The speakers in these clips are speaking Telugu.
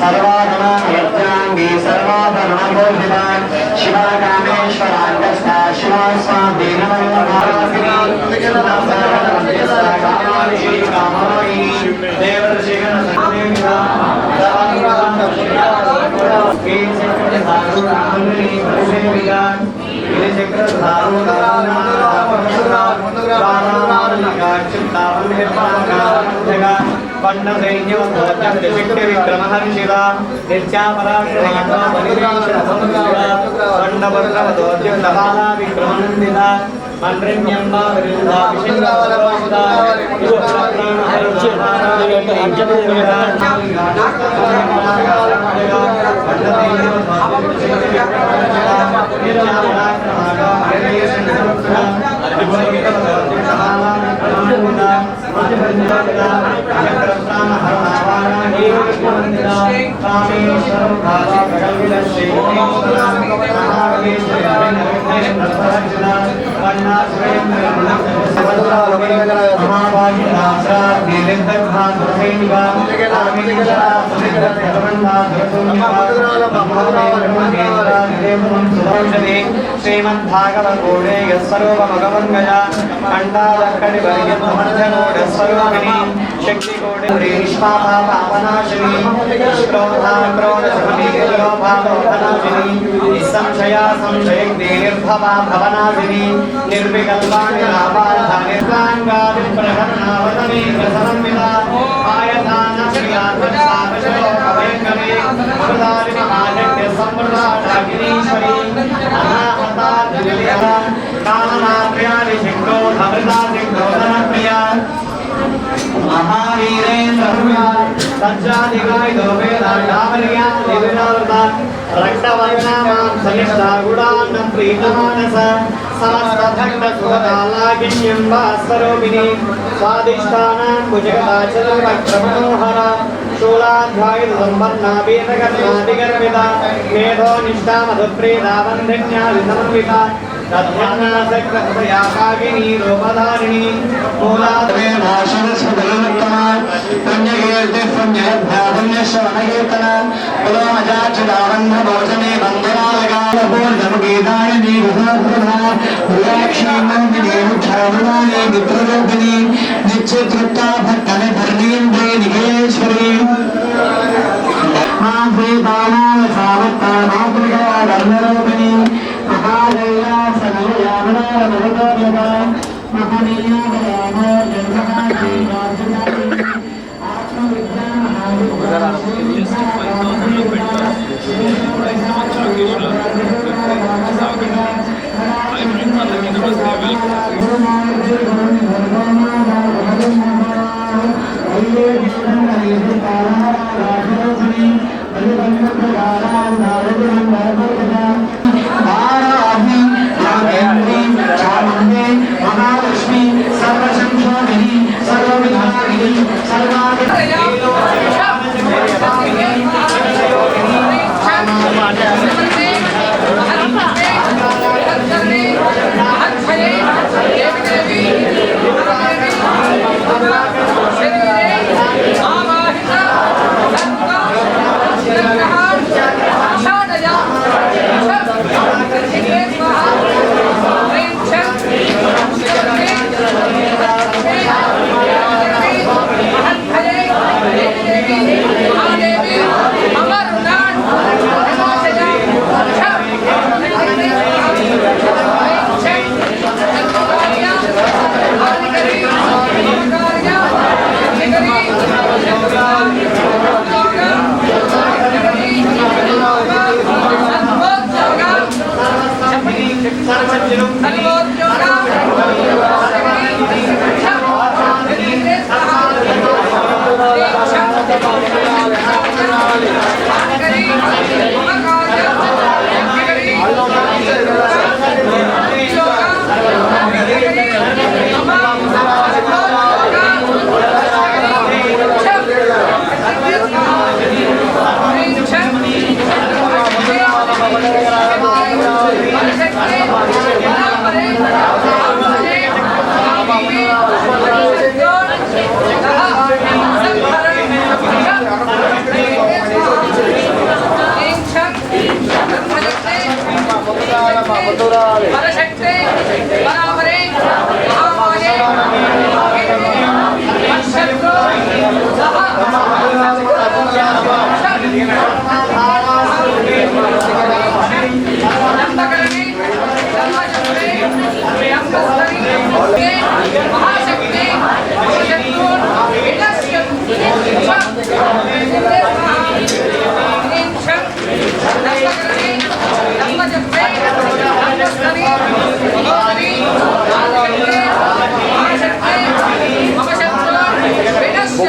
सर्वाधनाङ्गी सर्वाधरणभोजितान् शिवा कामेश्वराङ्गस्था शिवा स्वामी विक्रमहर्षिदा विक्रमनंदिता श्रीमद्भागवतोडे यस्वरूपमगमङ्गया खण्डादक्कणि वर्यमर्जनोडस्वरूपिणी शक्तिकोडे निष्पापापनाशिनी क्रोधाक्रोधशमनीलोभालोभनाशिनी निस्संशया संशयग्नि निर्भवा भवनाशिनी निर्विकल्पाणि नापार्था निर्वाङ्गादिप्रहरणावतनी प्रसन्मिता आयतानश्रियात्मसापशोभयङ्करे अवतारि महायज्ञ सम्प्रदायगिरीश्वरी अनाहता दिव्यता कामनाप्रियानि शिक्रोधमृता शिक्रोधनप्रिया महावीरेन्द्र सज्जादिगाय दोवेदावलिया दिव्यवृता रक्तवर्णामां सनिष्ठा गुणान्न प्रीतमानस समस्त भक्त सुखदालागिन्यं वास्वरूपिणी स्वादिष्ठानां कुजगदाचलवक्त्रमनोहरा शूलाध्यायुध सम्पन्ना वेदकर्मादिगर्भिता मेधो निष्ठा मधुप्रीता वन्दिन्या विसमन्विता तद्ध्यानासक्तहृदया कागिनी रूपधारिणी मूलाद्वे भाषणस्वदलोत्तमा पुण्यकीर्तिपुण्यध्यापुण्यश्रवणकीर्तना पुलोमजाच्युतावन्धभोजने बन्धनालगालपूर्णमुगीतायनी विधाप्रभा प्रियाक्षीमन्दिनी मुख्यारुणानी मित्ररूपिणी नित्यतृप्ता भक्तने धरणीन्द्रे निकेश्वरी मां श्रीतानां सावत्तानां धर्मरूपिणी महादेया सनया मनामृतोर्यदा महनीया भयामो जन्मदाची वासुदाची आत्मविद्या महाविद्या महालक्ष्मी सर्वसंशोधिनी सर्वविधायिनी सर्वाधिकारी పరశక్తే పరాపరే మహామాయే మహేశ్వరో సహ నందకరణి ధర్మచక్రే ప్రియంకస్తరి మహాశక్తి శత్రు వినశ్య నందకరణి ధర్మచక్రే నందకరణి మహోదరి నాగశక్తి మహాశక్తి మమ శత్రు వినశ్య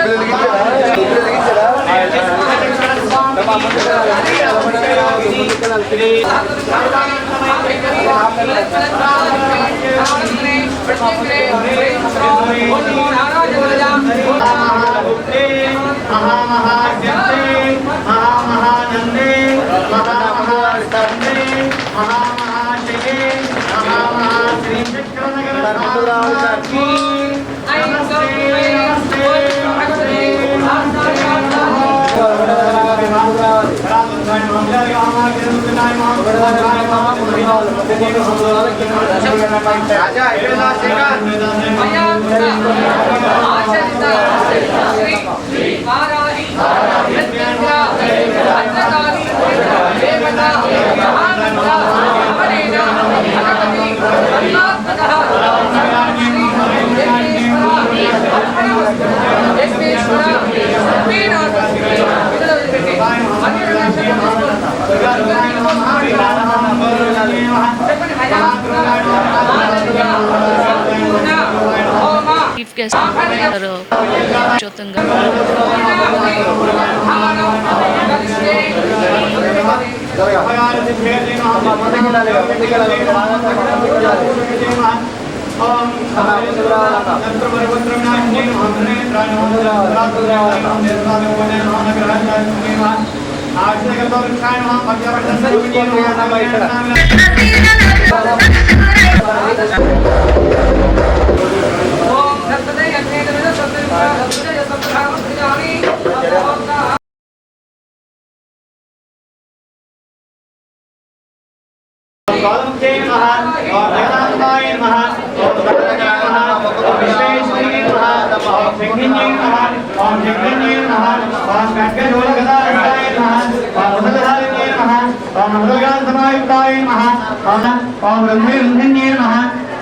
చీఫ్ గెస్ట్ జ్యోతంగా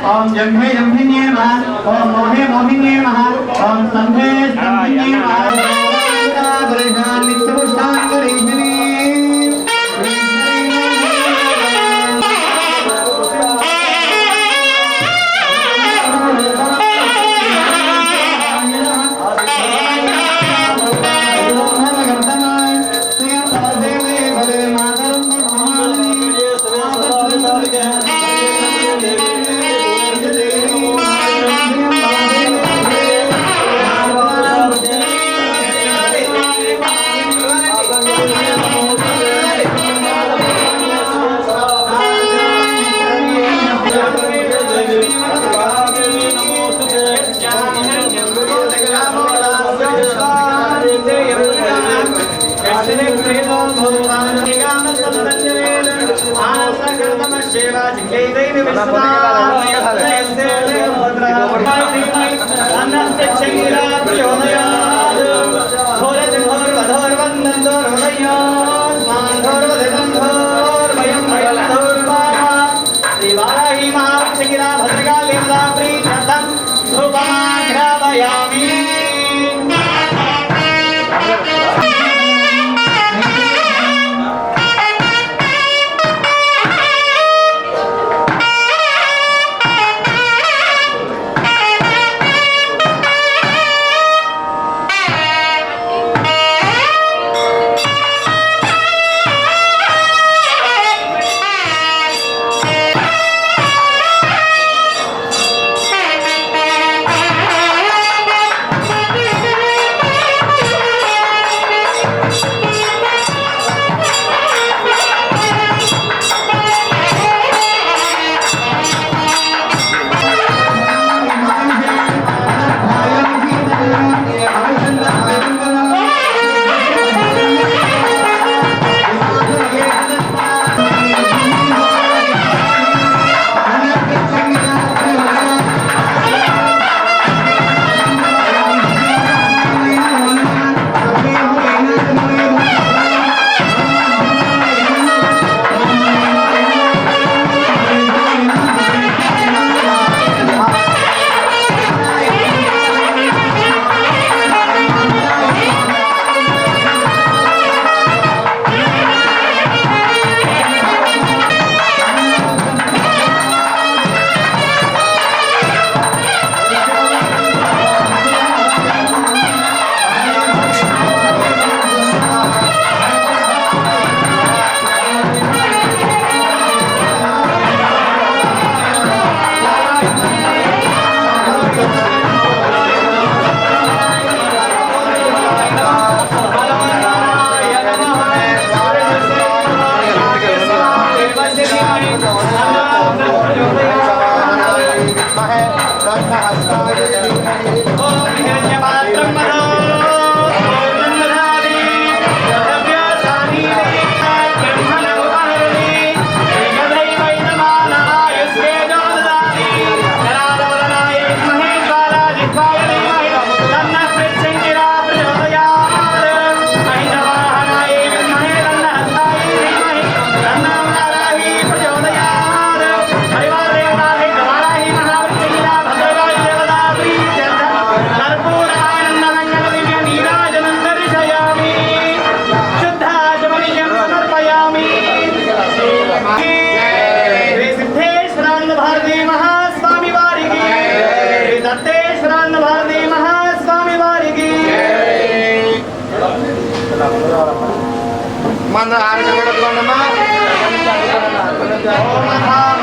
ओम जम्भे जम्भिन्ये नमः ओम मोहे मोहिन्ये नमः ओम संभे संभिन्ये नमः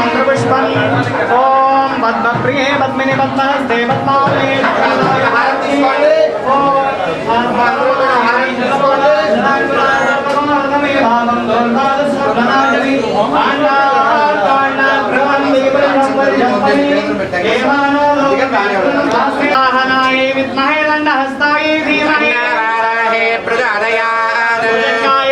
మంత్రపుష్పం ఓం పద్మప్రియే పద్మిని పద్మహస్తే పద్మావళి విద్మహే దండహస్తాయ ధీమహి ప్రచోదయాత్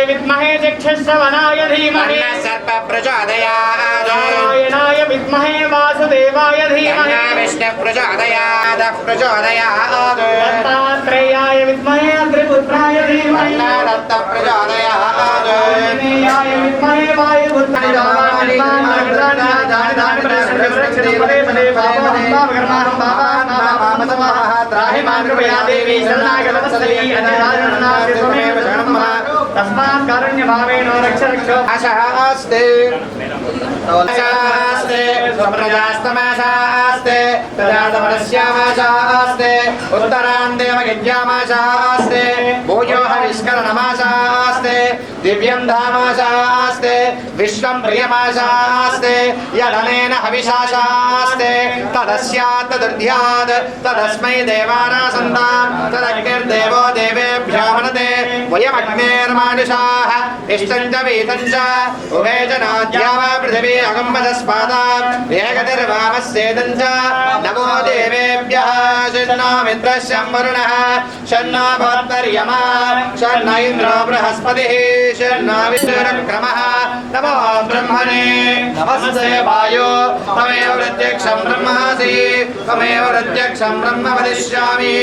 విద్మహే చక్షుశ్రవణాయ ధీమహి సర్ప ప్రచోదయాత్ నారాయణాయ విద్మహే వాసుదేవాయ ధీమహి విష్ణు ప్రచోదయాత్ దత్తాత్రేయాయ విద్మహే అగ్నిపుత్రాయ ధీమహి దత్త ప్రచోదయాత్ విష్ణుయాయ విద్మహే వాయుపుత్రాయ तस्मात् कारुण्य भावेन रक्ष रक्षो आशास्ते आशास्ते स्वप्रजास्तमाशास्ते तदातमनस्यामाशास्ते उत्तरान्देवगिज्ञामाशास्ते भूयो हविष्करणमाशास्ते दिव्यं धामाशास्ते विश्वं प्रियमाशास्ते यदनेन हविषाशास्ते तदस्यात् तदुर्ध्यात् तदस्मै देवानासन्तां तदग्निर्देवो देवेभ्यो मनते वयमग्नेर्मानुषाः इष्टं च वीतं च उभे च नाद्यावा पृथिवी अगम्बदस्पादाम् एकतिर्वामस्येदं च नमो देवेभ्यः शन्नो मित्रश्यं वरुणः शन्नो भवत्पर्यमा शन्न इन्द्रो बृहस्पतिः शन्नो विष्णुरुक्रमः नमो ब्रह्मणे नमस्ते वायो त्वमेव प्रत्यक्षं ब्रह्मासि त्वमेव प्रत्यक्षं ब्रह्म वदिष्यामि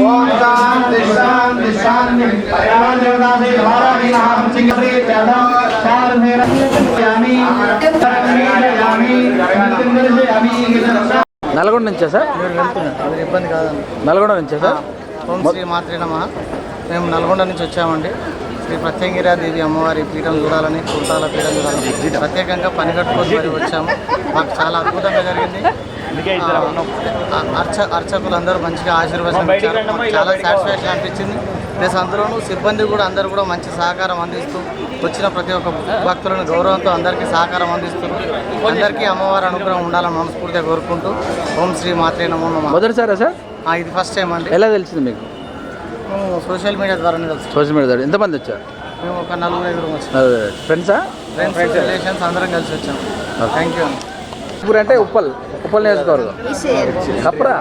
ओम शांति शांति शांति परमात्मा देवता से हमारा भी नाम सिंह प्रिय प्यादा चार मेरा यामी यामी यामी నల్గొండ నుంచా సార్? ఇబ్బంది కాదండి. నల్గొండ నుంచా సార్? ఓం శ్రీ మాత్రే నమః. మేము నల్గొండ నుంచి వచ్చామండి. శ్రీ ప్రత్యంగిరాదేవి అమ్మవారి పీఠం చూడాలని, కుర్తాల పీఠం చూడాలని ప్రత్యేకంగా పని కట్టుకొని మరి వచ్చాము. మాకు చాలా అద్భుతంగా జరిగింది. అర్చకులు అందరూ మంచిగా ఆశీర్వదించారు. మాకు చాలా సాటిస్ఫాక్షన్ అనిపించింది. ప్లస్ అందులోనూ సిబ్బంది కూడా అందరూ కూడా మంచి సహకారం అందిస్తూ వచ్చిన ప్రతి ఒక్క భక్తులను గౌరవంతో అందరికీ సహకారం అందిస్తూ అందరికీ అమ్మవారి అనుగ్రహం ఉండాలని మనస్ఫూర్తిగా కోరుకుంటూ ఓం శ్రీ మాత్రే నమో నమః. మొదటిసారా సార్? ఇది ఫస్ట్ టైం అండి. ఎలా తెలిసింది మీకు? మేము సోషల్ మీడియా ద్వారానే తెలుసు. సోషల్ మీడియా ద్వారా ఎంతమంది వచ్చారు? మేము ఒక 4-5 వచ్చాము. ఫ్రెండ్సా? ఫ్రెండ్స్ రిలేషన్స్ అందరం కలిసి వచ్చాము. Thank you. ఇప్పుడు అంటే ఉప్పల్ నియోజకవర్గం కప్రా,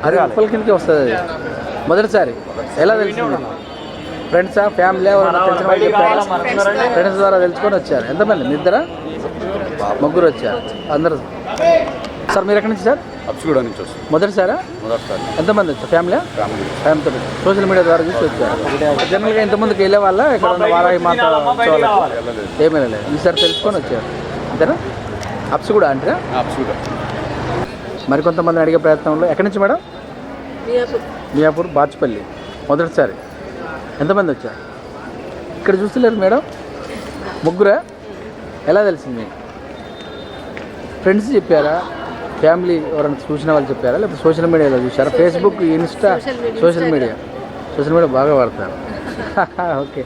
అది ఉప్పల్ కిందకి వస్తుంది. అది మొదటిసారి ఎలా తెలిసింది? ఫ్రెండ్సా, ఫ్యామిలీ, తెలిసిన వాళ్ళు చెప్పారా? ఫ్రెండ్స్ ద్వారా తెలుసుకొని వచ్చారు. ఎంతమంది? మీ ఇద్దరా? ముగ్గురు వచ్చారు అందరూ. సార్ మీరు ఎక్కడి నుంచి సార్? అప్సిగూడ నుంచి వస్తుంది. మొదటిసారా? మొదటిసారి. ఎంతమంది వచ్చారు? ఫ్యామిలీతో సోషల్ మీడియా ద్వారా చూసి వచ్చారు. జనరల్గా ఇంతమందికి వెళ్ళే వాళ్ళ ఇక్కడ ఉన్న వారాహి మాత ఏమీ లేదు. ఈసారి తెలుసుకొని వచ్చారు అంతేనా? అప్సిగూడ అంటే అప్సిగూడ. మరి కొంతమంది అడిగే ప్రయత్నంలో ఎక్కడి నుంచి మేడం? మియాపూర్ బాచుపల్లి. మొదటిసారి. ఎంతమంది వచ్చారు? ఇక్కడ చూస్తలేరు మేడం? ముగ్గురా? ఎలా తెలిసింది మీకు? ఫ్రెండ్స్ చెప్పారా? ఫ్యామిలీ ఎవరైనా చూసిన వాళ్ళు చెప్పారా? లేకపోతే సోషల్ మీడియాలో చూసారా? ఫేస్బుక్, ఇన్స్టా, సోషల్ మీడియా బాగా వాడతారు. ఓకే.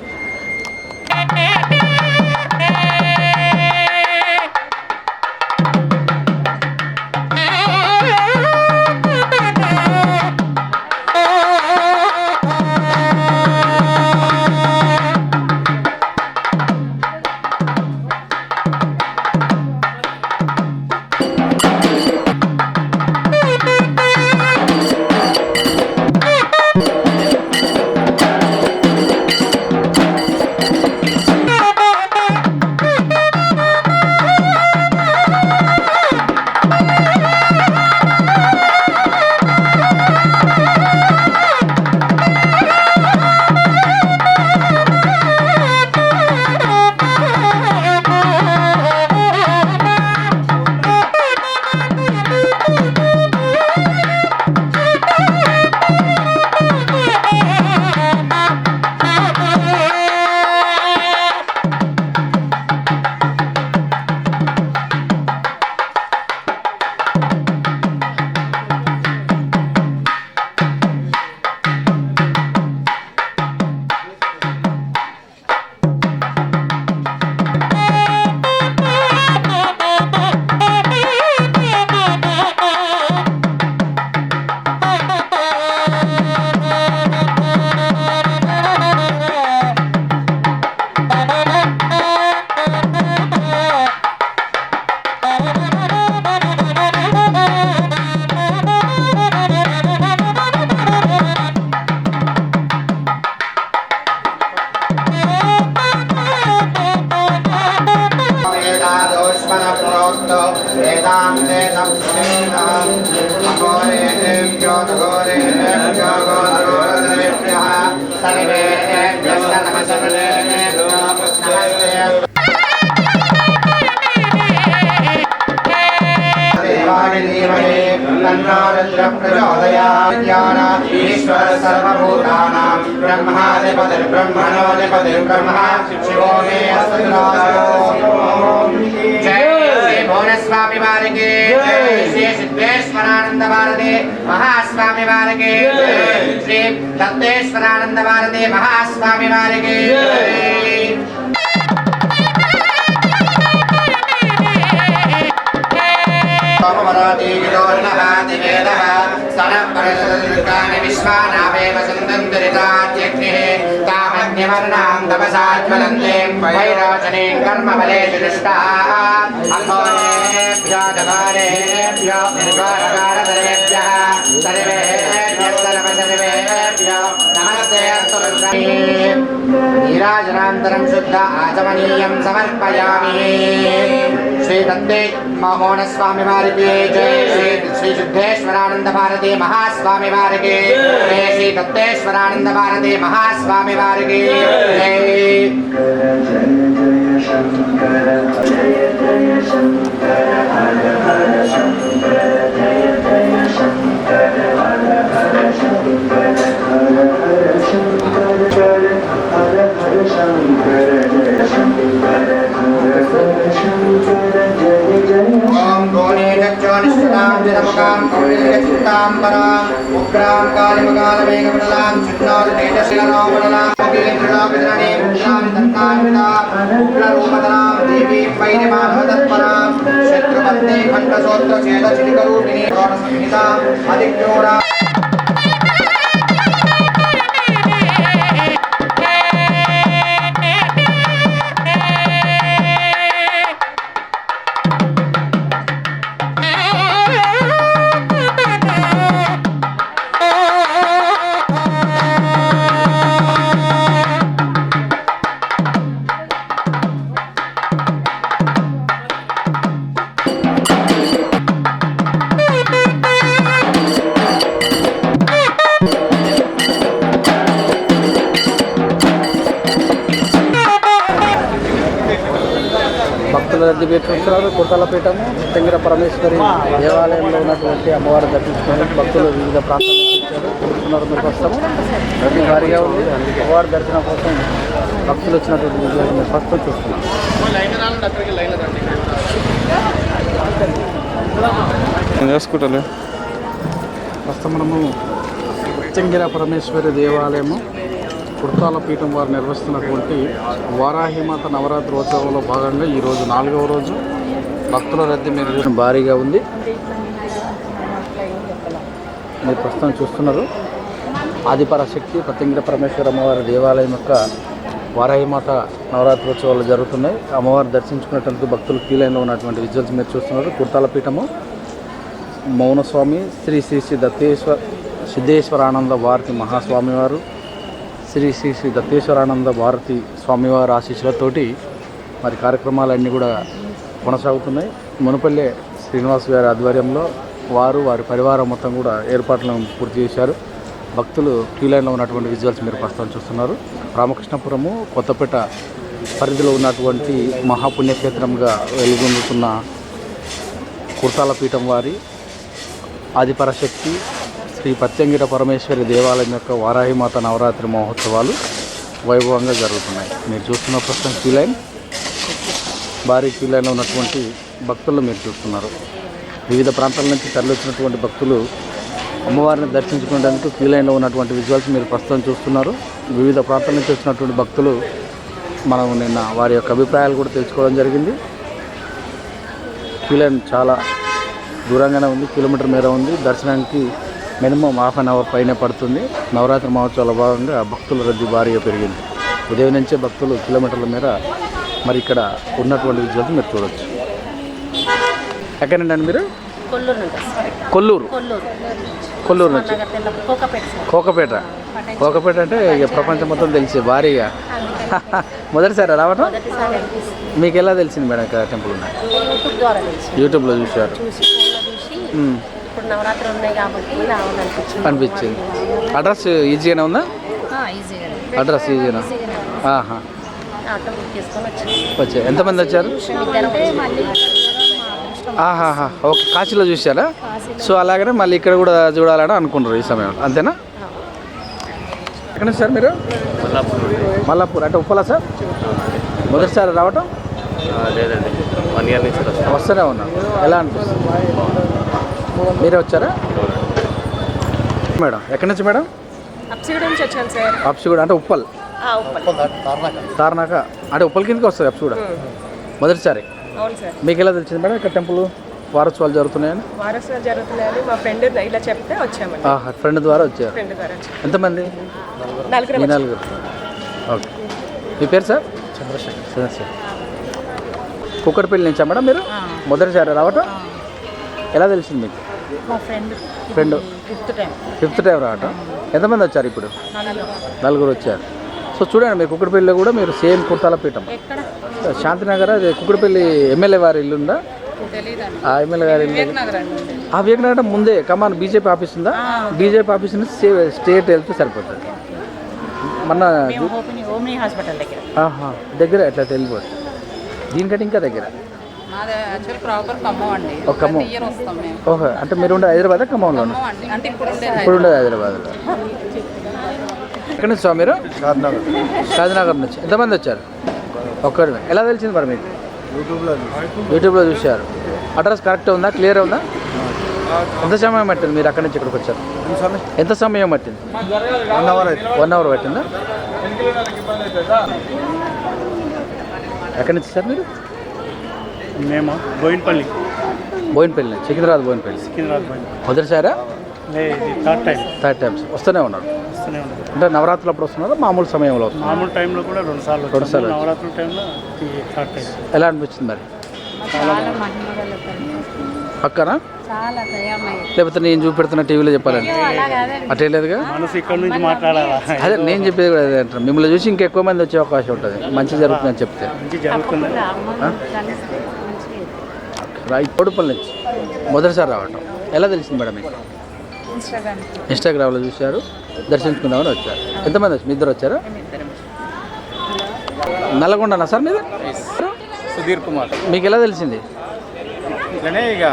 ब्रह्मणोऽधिपतिर्ब्रह्मा शिवो मे जय श्री भुवनेश्वरी वारिके जय श्री सिद्धेश्वरानंद भारती महास्वामी वारिके जय श्री दत्तेश्वरानंद भारती महास्वामी वारिके जय स्तनपरशुकानि विश्वानावेव सन्तन्तरितात्यग्निः तामन्यवर्णां तपसाज्वलन्ते वैरोचने कर्मफलेषु दुष्टाः अघोरेभ्यो दघोरेभ्यो निर्घोरघोरधरेभ्यः सर्वेभ्यः सर्वसर्वेभ्यो नमस्ते अस्तु नीराजनान्तरं शुद्ध आचमनीयं समर्पयामि श्री दत्ते महोनस्वामी वारिके जय श्री सिद्धेश्वरानंद भारती महास्वामी वारिके जय श्री दत्तेश्वरानंद भारती महास्वामी वारिके जय ओम गोणे गच्छोनिष्ठां जनमकां कौलिकचित्तां परां उग्रां कालिमकालमेघमण्डलां चिन्नोर्तेजशिलनोमण्डलां कपिलेन्द्रलोकजननीं मुद्रां दत्तान्विता उग्ररूपधरां देवीं वैरिमानवतत्परां शत्रुपत्नी खण्डसोत्रछेदचिलिकरूपिणी षोडशसंहिताम् अधिक्रोरा భక్తుల రద్దీ చూస్తున్నారు. కుర్తాలపీఠము తెంగిర పరమేశ్వరి దేవాలయంలో ఉన్నటువంటి అమ్మవారు దర్శించుకోవడానికి భక్తులు వివిధ ప్రాంతాల నుంచి వచ్చారు. కూర్చున్నారు. మీరు ప్రస్తుతం రద్దీ భారీగా ఉంది. అమ్మవారి దర్శనం కోసం భక్తులు వచ్చినటువంటి విజయాలు మీరు ప్రస్తుతం చూస్తున్నారు. ప్రస్తుతం మనము తెంగిర పరమేశ్వరి దేవాలయము కుర్తాలపీఠం వారు నిర్వహిస్తున్నటువంటి వారాహిమాత నవరాత్రి ఉత్సవంలో భాగంగా ఈరోజు 4వ రోజు భక్తుల రద్దీ మీరు భారీగా ఉంది. మీరు ప్రస్తుతం చూస్తున్నారు. ఆదిపరాశక్తి పతంగిర పరమేశ్వర అమ్మవారి దేవాలయం యొక్క వారాహిమాత నవరాత్రి ఉత్సవాలు జరుగుతున్నాయి. అమ్మవారు దర్శించుకునేటందుకు భక్తులు క్యూ లైన్లో ఉన్నటువంటి విజువల్స్ మీరు చూస్తున్నారు. కుర్తాలపీఠము మౌనస్వామి శ్రీ శ్రీ శ్రీ సిద్ధేశ్వరానంద భారతి మహాస్వామివారు శ్రీ శ్రీ శ్రీ దత్తేశ్వరానంద భారతి స్వామివారి ఆశీస్సులతోటి మరి కార్యక్రమాలన్నీ కూడా కొనసాగుతున్నాయి. మునుపల్లె శ్రీనివాస్ గారి ఆధ్వర్యంలో వారి పరివారం మొత్తం కూడా ఏర్పాట్లను పూర్తి చేశారు. భక్తులు క్యూ లైన్లో ఉన్నటువంటి విజువల్స్ మీరు ప్రస్తుతం చూస్తున్నారు. రామకృష్ణపురము కొత్తపేట పరిధిలో ఉన్నటువంటి మహాపుణ్యక్షేత్రంగా వెలుగొందుతున్న కుర్తాలపీఠం వారి ఆదిపరాశక్తి శ్రీ పత్యంగిర పరమేశ్వరి దేవాలయం యొక్క వారాహిమాత నవరాత్రి మహోత్సవాలు వైభవంగా జరుగుతున్నాయి. మీరు చూస్తున్న ప్రస్తుతం క్యూ లైన్ భారీ క్యూ లైన్లో ఉన్నటువంటి భక్తులు మీరు చూస్తున్నారు. వివిధ ప్రాంతాల నుంచి తరలివచ్చినటువంటి భక్తులు అమ్మవారిని దర్శించుకోవడానికి క్యూ లైన్లో ఉన్నటువంటి విజువల్స్ మీరు ప్రస్తుతం చూస్తున్నారు. వివిధ ప్రాంతాల నుంచి వచ్చినటువంటి భక్తులు మనం నిన్న వారి యొక్క అభిప్రాయాలు కూడా తెలుసుకోవడం జరిగింది. క్యూ లైన్ చాలా దూరంగానే ఉంది, కిలోమీటర్ మేర ఉంది. దర్శనానికి మినిమం ½ అన్ అవర్ పైనే పడుతుంది. నవరాత్రి మహోత్సవాల భాగంగా భక్తుల రద్దీ భారీగా పెరిగింది. ఉదయం నుంచే భక్తులు కిలోమీటర్ల మేర మరి ఇక్కడ ఉన్నటువంటి విజువల్స్ మీరు చూడవచ్చు. ఎక్కడండి మీరు? కొల్లూరు నుంచి కోకపేట అంటే ఇక ప్రపంచం మొత్తం తెలిసి భారీగా మొదటిసారి రావటం మీకు ఎలా తెలిసింది మేడం ఇక్కడ టెంపుల్ ఉన్నాయి? యూట్యూబ్లో చూశారు అనిపించింది. అడ్రస్ ఈజీగానే ఉందా? అడ్రస్ ఈజీనా? వచ్చా ఎంతమంది వచ్చారు? ఓకే, కాశీలో చూసారా? సో అలాగనే మళ్ళీ ఇక్కడ కూడా చూడాలని అనుకుంటారు ఈ సమయంలో, అంతేనా? ఎక్కడి నుంచి సార్ మీరు? మల్లాపూర్ అంటే ఉప్పలా సార్? మొదటిసారి రావటం? లేదండి, 1 year నుంచి వస్తూనే ఉన్నాను. ఎలా అనిపిస్తుంది? మీరే వచ్చారా మేడం? ఎక్కడి నుంచి మేడం? అప్సిగూడ నుంచి వచ్చాను సార్. అప్సిగూడ అంటే ఉప్పల్, తార్నాక అంటే ఉప్పల్ కిందకి వస్తుంది అప్సిగూడ. మొదటిసారి. అవును సార్. మీకు ఎలా తెలిసింది మేడం ఇక్కడ టెంపుల్ వారోత్సవాలు జరుగుతున్నాయని? వారసులు జరుగుతున్నాయని మా ఫ్రెండ్ ఇలా చెప్తే వచ్చామండి. ఫ్రెండ్ ద్వారా వచ్చారు. ఫ్రెండ్ ద్వారా వచ్చాం. ఎంతమంది? నలుగురు. మీ నలుగురు. ఓకే. మీ పేరు సార్? చంద్రశేఖర్. కుక్కడపల్లి నుంచా మేడం మీరు? మొదటిసారి రావటం? ఎలా తెలిసింది మీకు? మా ఫ్రెండ్ ఫిఫ్త్ టైం రావటం. ఎంతమంది వచ్చారు ఇప్పుడు? నలుగురు వచ్చారు. సో చూడండి, మీరు కుక్కడపల్లిలో కూడా మీరు సేమ్ కుర్తాల పీఠం శాంతినగర్, అది కుక్కడపల్లి ఎమ్మెల్యే వారి ఇల్లు ఉందా? ఆ ఎమ్మెల్యే గారి ఇల్లు ఆ వివేకనగర్ ముందే కమాన్ బీజేపీ ఆఫీస్ ఉందా? బీజేపీ ఆఫీస్ నుంచి స్టేట్ వెళ్తే సరిపోతుంది. మన హాస్పిటల్ దగ్గర దగ్గర ఎట్లా వెళ్ళిపోతుంది. దీనికంటే ఇంకా దగ్గర. ఒక ఖమ్మం. ఓహో, అంటే మీరు ఉండే హైదరాబాద్ ఖమ్మంలో? ఇప్పుడు ఉండేది హైదరాబాద్లో. ఎక్కడి నుంచి సార్ మీరు? షాద్నగర్ నుంచి. ఎంతమంది వచ్చారు? ఒక్కరు. ఎలా తెలిసింది మరి మీకు? యూట్యూబ్లో చూశారు. అడ్రస్ కరెక్ట్ ఉందా? క్లియర్ ఉందా? ఎంత సమయం పట్టింది మీరు అక్కడి నుంచి ఇక్కడికి వచ్చారు? ఎంత సమయం పట్టింది? 1 hour పట్టిందా? ఎక్కడి నుంచి సార్ మీరు? మేము బోయినపల్లి సికింద్రాబాద్ బోయినపల్లి. మొదటిసారా? Third times. వస్తూనే ఉన్నారు. అంటే నవరాత్రులు అప్పుడు వస్తున్నారా? మామూలు సమయంలో? మామూలు టైంలో కూడా 2 సార్లు. నవరాత్రుల టైంలో థర్డ్ టైం. ఎలా అనిపించింది మరి? పక్కన లేకపోతే నేను చూపెడుతున్న టీవీలో చెప్పాలండి అట్టే లేదుగా. మనసు ఇక్కడ నుంచి మాట్లాడాలా? అదే నేను చెప్పేది కూడా అదే అంటారు. మిమ్మల్ని చూసి ఇంకెక్కువ మంది వచ్చే అవకాశం ఉంటుంది. మంచి జరుగుతుందని చెప్తే. రైట్. తోడుపల్లి నుంచి మొదటిసారి రావటం. ఎలా తెలిసింది మేడం మీకు? ఇన్స్టాగ్రామ్లో చూశారు, దర్శించుకుందామని వచ్చారు. ఎంతమంది వచ్చి? మీ ఇద్దరు వచ్చారా? నల్లగొండనా సార్ మీరు? సుధీర్ కుమార్. మీకు ఎలా తెలిసింది? ఇట్లనే ఇక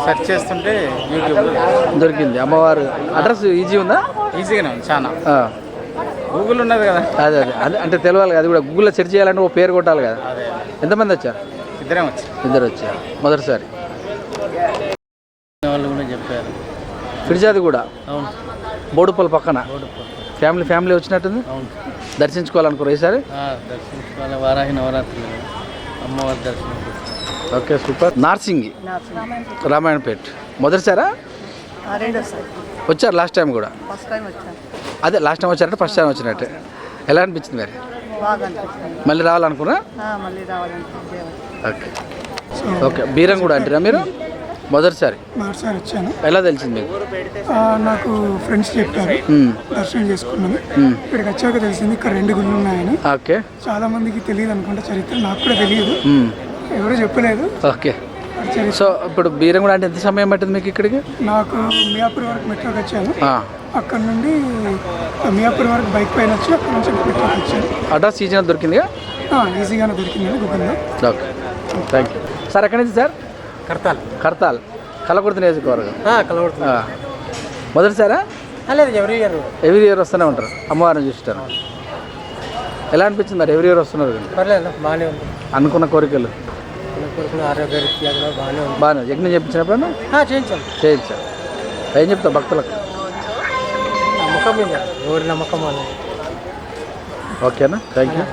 సెర్చ్ చేస్తుంటే యూట్యూబ్లో దొరికింది. అమ్మవారు అడ్రస్ ఈజీ ఉందా? ఈజీగానే ఉంది చాలా. గూగుల్ ఉన్నది కదా. అదే అంటే తెలియాలి కదా, అది కూడా గూగుల్లో సెర్చ్ చేయాలంటే ఓ పేరు కొట్టాలి కదా. ఎంతమంది వచ్చారు? ఇద్దరు వచ్చారు. మొదటిసారి వాళ్ళు కూడా చెప్పారు. ఫిర్జాది కూడా అవును. బోడుపల్లి పక్కన ఫ్యామిలీ వచ్చినట్టుంది. దర్శించుకోవాలనుకోరు ఈసారి? దర్శించుకోవాలి. వారాహి నవరాత్రులు అమ్మవారి దర్శనం. Okay, super. నార్సింగి, రామాయణపేట్. మొదటిసారా? వచ్చారు లాస్ట్ టైం కూడా? అదే లాస్ట్ టైం వచ్చారంటే ఫస్ట్ టైం వచ్చినట్టే. ఎలా అనిపించింది మరి? మళ్ళీ రావాలనుకున్నా? Okay okay. బీరం కూడా అంటారా మీరు? మొదటిసారి వచ్చాను. ఎలా తెలిసింది మీకు? నాకు ఫ్రెండ్స్ చెప్పారు, దర్శనం చేసుకున్నాను. ఇక్కడికి వచ్చాక తెలిసింది ఇక్కడ 2 గుళ్ళు ఉన్నాయని. ఓకే. చాలా మందికి తెలియదు అనుకుంటా చరిత్ర, నాకు కూడా తెలియదు, ఎవరు చెప్పలేదు. ఓకే. సో ఇప్పుడు బీరం కూడా అంటే ఎంత సమయం పట్టింది మీకు ఇక్కడికి? నాకు మియాపూర్ వరకు మెట్రోకి వచ్చాను. అక్కడ నుండి మియాపూర్ వరకు బైక్ పైన వచ్చి అక్కడ నుంచి మెట్రోకి వచ్చాను. అడ్రస్ ఈజీగా దొరికిందిగా? ఈజీగానే దొరికింది గూగుల్లో. Okay, thank you sir. ఎక్కడి నుంచి సార్? కర్తాల్ కలకుర్తి నియోజకవర్గం. మొదటిసారా? లేదు, ఎవ్రీ ఇయర్ వస్తూనే ఉంటారు. అమ్మవారిని చూస్తారు. ఎలా అనిపించింది మరి? ఎవ్రీ ఇయర్ వస్తున్నారు. పర్లేదు, బాగానే ఉంది. అనుకున్న కోరికలు ఆరోగ్యరీత్యా కూడా బాగానే ఉంది. బాగానే యజ్ఞం చెప్పించినప్పుడు చేయించారు. ఏం చెప్తావు భక్తులకు? నమ్మకం మీద, ఎవరి నమ్మకం అని. ఓకేనా, థ్యాంక్ యూ.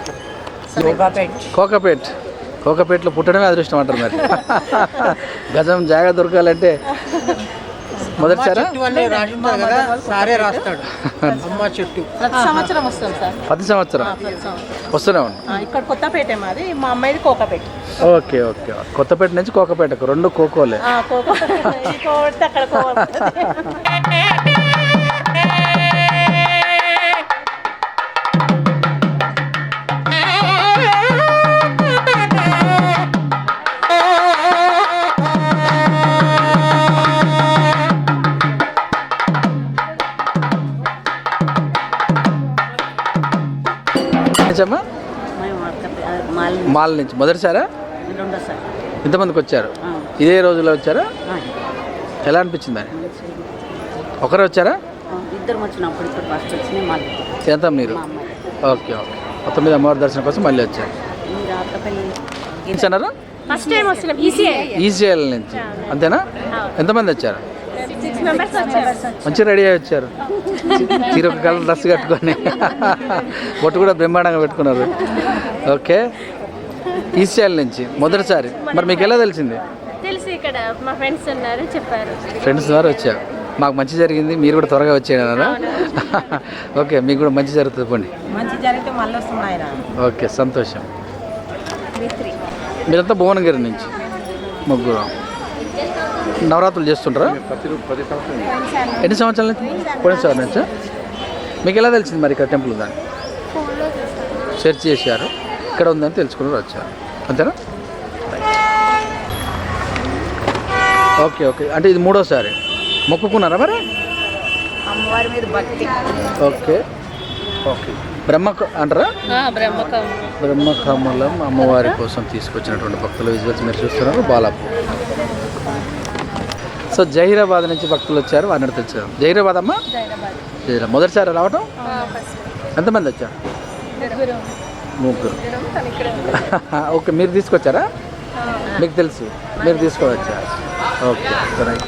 కోకాపేటలో పుట్టడమే అదృష్టం అంటారు మరి. గజం జాగా దొరకాలంటే మొదటిసారా? సారే రాస్తాడు. అమ్మ చెట్టు ప్రతి సంవత్సరం వస్తాం సార్. ప్రతి సంవత్సరం వస్తూనే ఉన్నాం. ఇక్కడ కొత్తపేట మాది, మా అమ్మాయిది కోకాపేట. Okay okay. కొత్తపేట నుంచి కోకాపేటకు 2 కోకోలే. అక్కడ మాల్ నుంచి. మొదటిసారా? ఇంతమందికి వచ్చారు. ఇదే రోజులో వచ్చారా? ఎలా అనిపించింది? ఒకరే వచ్చారా? ఇద్దరు వచ్చినప్పుడు ఇప్పుడు ఫస్ట్ వచ్చినాయి మళ్ళీ ఎంత మీరు? Okay okay. మొత్తం మీద అమ్మవారి దర్శనం కోసం మళ్ళీ వచ్చారు. మీరు ఆటపల్లి ఏంటన్నారు? ఫస్ట్ టైం వస్తున్నాం ఈసీఎల్ నుంచి అంతేనా? ఎంతమంది వచ్చారు? 6 మెంబర్స్ వచ్చారు. మంచిగా రెడీ అయ్యి వచ్చారు. తీరొక కలర్ డ్రెస్ కట్టుకొని బొట్టు కూడా బ్రహ్మాండంగా పెట్టుకున్నారు. ఓకే. ఈసీఎల్ నుంచి మొదటిసారి. మరి మీకు ఎలా తెలిసింది? తెలిసి ఇక్కడ మా ఫ్రెండ్స్ ఉన్నారు చెప్పారు. ఫ్రెండ్స్ ద్వారా వచ్చారు. మాకు మంచి జరిగింది, మీరు కూడా త్వరగా వచ్చేయన్నారా? ఓకే, మీకు కూడా మంచి జరుగుతుంది. పోండి. మంచి జరిగితే మళ్ళీ వస్తున్నాయి. ఓకే, సంతోషం. మీరంతా భువనగిరి నుంచి ముగ్గురు నవరాత్రులు చేస్తుంటారా? ఎన్ని సంవత్సరాల నుంచి? 10 సంవత్సరాల నుంచా? మీకు ఎలా తెలిసింది మరి ఇక్కడ టెంపుల్ ఉందని? సెర్చ్ చేశారు, ఇక్కడ ఉందని తెలుసుకుని వచ్చారు అంతేనా? Okay okay. అంటే ఇది 3వసారి మొక్కుకున్నారా మరి? అమ్మవారి మీద భక్తి. Okay okay. అంటారా? బ్రహ్మకమలం అమ్మవారి కోసం తీసుకొచ్చినటువంటి భక్తుల విజువల్స్ మీరు చూస్తున్నారు. బాలాపూర్. సో జహీరాబాద్ నుంచి భక్తులు వచ్చారు, వారిని తెచ్చారు. జహీరాబాద్ అమ్మ? జహీరాబాద్. మొదటిసారి రావటం? ఎంతమంది వచ్చారు? 3. ఓకే, మీరు తీసుకొచ్చారా? మీకు తెలుసు, మీరు తీసుకొచ్చారు. Okay right.